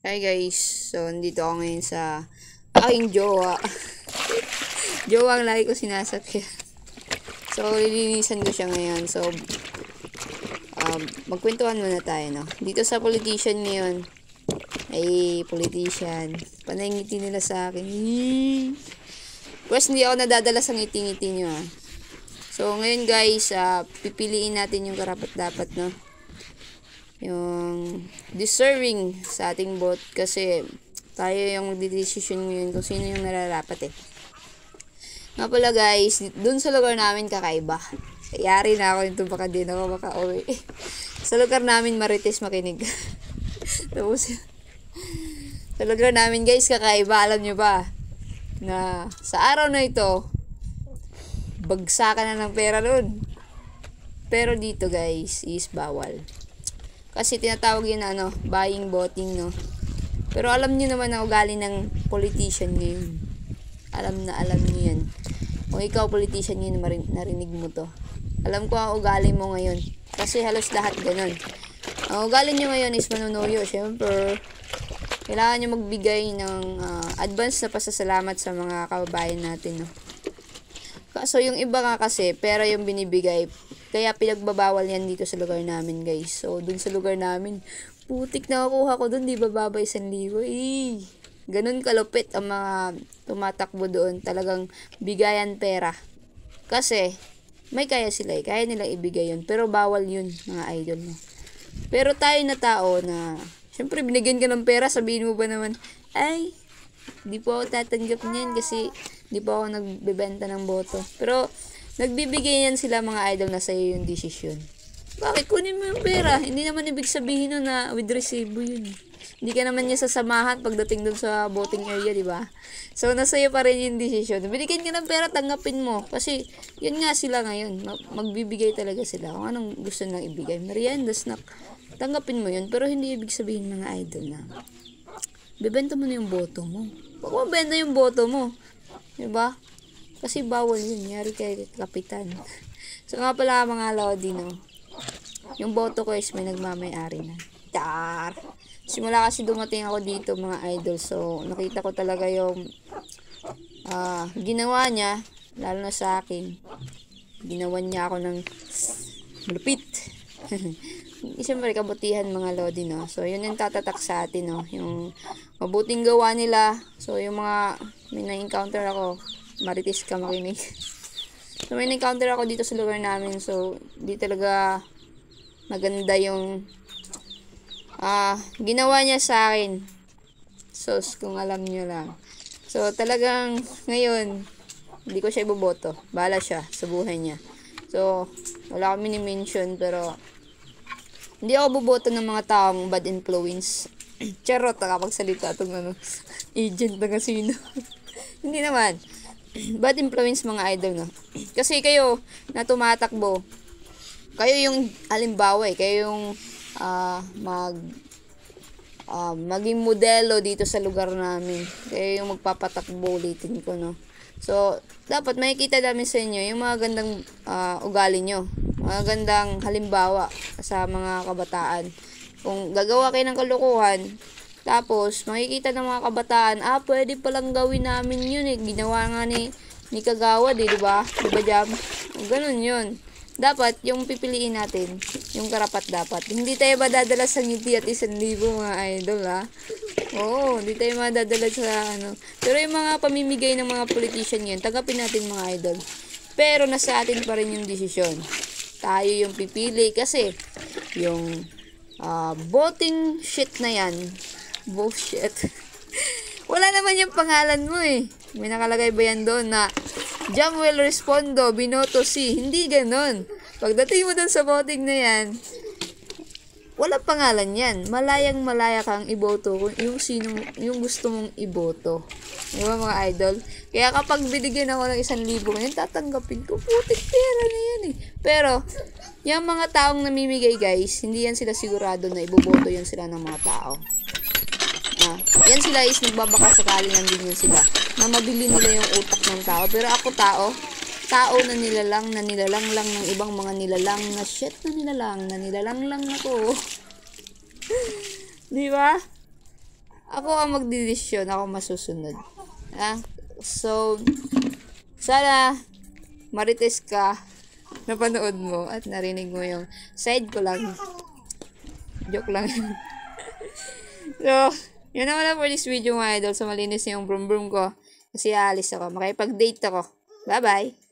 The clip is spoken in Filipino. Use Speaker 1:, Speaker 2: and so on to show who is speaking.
Speaker 1: Hi guys, so nandito ako ngayon sa aking jowa. Jowa ang lagi ko sinasakyan. So lilinisan ko siya ngayon. So magkwentuhan muna tayo, no? Dito sa politician ngayon. Ay, politician. Panay ngiti nila sa akin. Pues hindi ako nadadala sa ngiti-ngiti nyo, ah. So ngayon guys, pipiliin natin yung karapat-dapat, no? Yung deserving sa ating bot kasi tayo yung magdidesisyon ngayon kung sino yung nararapat eh. Nga pala guys, dun sa lugar namin kakaiba. Yari na ako nito, baka din ako makauwi. Sa lugar namin marites makinig. Tapos sa lugar namin guys kakaiba, alam nyo ba na sa araw na ito bagsakan na ng pera nun. Pero dito guys is bawal. Kasi tinatawag yun buying voting, no? Pero alam niyo naman ang ugali ng politician ngayon. Alam niyo yan. Kung ikaw politician ngayon, narinig mo to. Alam ko ang ugali mo ngayon. Kasi halos lahat ganun. Ang ugali niyo ngayon is manunuyo. Siyempre, kailangan niyo magbigay ng advance na pasasalamat sa mga kababayan natin, no? So, yung iba nga kasi, pera yung binibigay. Kaya pinagbabawal yan dito sa lugar namin, guys. So, dun sa lugar namin, putik na nakuha ko dun, di ba babay 1,000? Ganun kalupit ang mga tumatakbo doon. Talagang bigayan pera. Kasi, may kaya sila eh. Kaya nilang ibigay yun. Pero bawal yun, mga idol, no? Pero tayo na tao na, syempre binigyan ka ng pera, sabihin mo ba naman, ay, di po ako tatanggap niyan kasi di po ako nagbebenta ng boto. Pero, nagbibigay yan sila mga idol na sa'yo yung desisyon. Bakit? Kunin mo yung pera. Hindi naman ibig sabihin nun na with resibo yun. Hindi ka naman niya sasamahan pagdating dun sa voting area, di ba? So, nasa'yo pa rin yung desisyon. Binigyan ka ng pera, tanggapin mo. Kasi, yun nga sila ngayon. Magbibigay talaga sila. Kung anong gusto nilang ibigay. Merienda, snack. Tanggapin mo yun. Pero hindi ibig sabihin mga idol na bebenta mo na yung boto mo. Huwag mo benta yung boto mo. Diba? Kasi bawal yun. Yari kay kapitan. So nga pala mga lodi, no? Yung boto ko is may nagmamay-ari na. Tar! Simula kasi dumating ako dito mga idol. So nakita ko talaga yung ginawa niya. Lalo na sa akin. Ginawa niya ako ng malupit. Siyempre kabutihan mga lodi, no? So yun yung tatatak sa atin, no? Yung mabuting gawa nila. So yung mga may na-encounter ako, marites ka makinig. So may na-encounter ako dito sa lugar namin. So di talaga maganda yung ginawa niya sa akin. So kung alam niyo lang. So talagang ngayon hindi ko siya iboboto. Bahala siya sa buhay niya. So wala akong mini-mention pero hindi ako boboto ng mga taong bad influence. Charot, nakapagsalita itong agent na kasino. Hindi naman. Bad influence mga idol, no? Kasi kayo na tumatakbo, kayo yung halimbawa eh. Kayo yung maging modelo dito sa lugar namin. Kayo yung magpapatakbo ulitin ko, no? So, dapat makikita namin sa inyo yung mga gandang ugali nyo. Mga gandang halimbawa sa mga kabataan. Kung gagawa kayo ng kalukuhan, tapos makikita ng mga kabataan, pwede palang gawin namin yun eh. Ginawa nga ni Kagawad eh, diba? Diba Jam? Ganun yun. Dapat, yung pipiliin natin, yung karapat dapat. Hindi tayo madadala sa ngiti at 1,000 mga idol, ha? Oo, hindi tayo madadala sa Pero yung mga pamimigay ng mga politician yun, tanggapin natin mga idol. Pero nasa atin pa rin yung desisyon. Tayo yung pipili kasi yung voting shit na yan, bullshit. Wala naman yung pangalan mo eh. May nakalagay ba yan doon na Jamuel Respondo, binoto si. Hindi ganon. Pagdating mo doon sa voting na yan, wala pangalan yan. Malayang malaya kang iboto kung yung gusto mong iboto. Diba mga idol? Kaya kapag binigyan ako ng 1,000 ngayon, tatanggapin ko. Putik pera na yan eh. Pero, yung mga taong namimigay guys, hindi yan sila sigurado na iboboto yan sila ng mga tao. Yan sila is nagbabaka sakali lang din yan sila. Na mabili nila yung utak ng tao. Pero ako tao na nilalang lang ng ibang mga nilalang na shit na nilalang lang ako. Di ba? Ako ang magdidesisyon, ako masusunod. Ha? So, sana marites ka, napanood mo at narinig mo yung side ko lang. Joke lang. So, yun naman na for this video mga idol. So, malinis yung brum brum ko. Kasi aalis ako. Makipag-date ako. Bye-bye!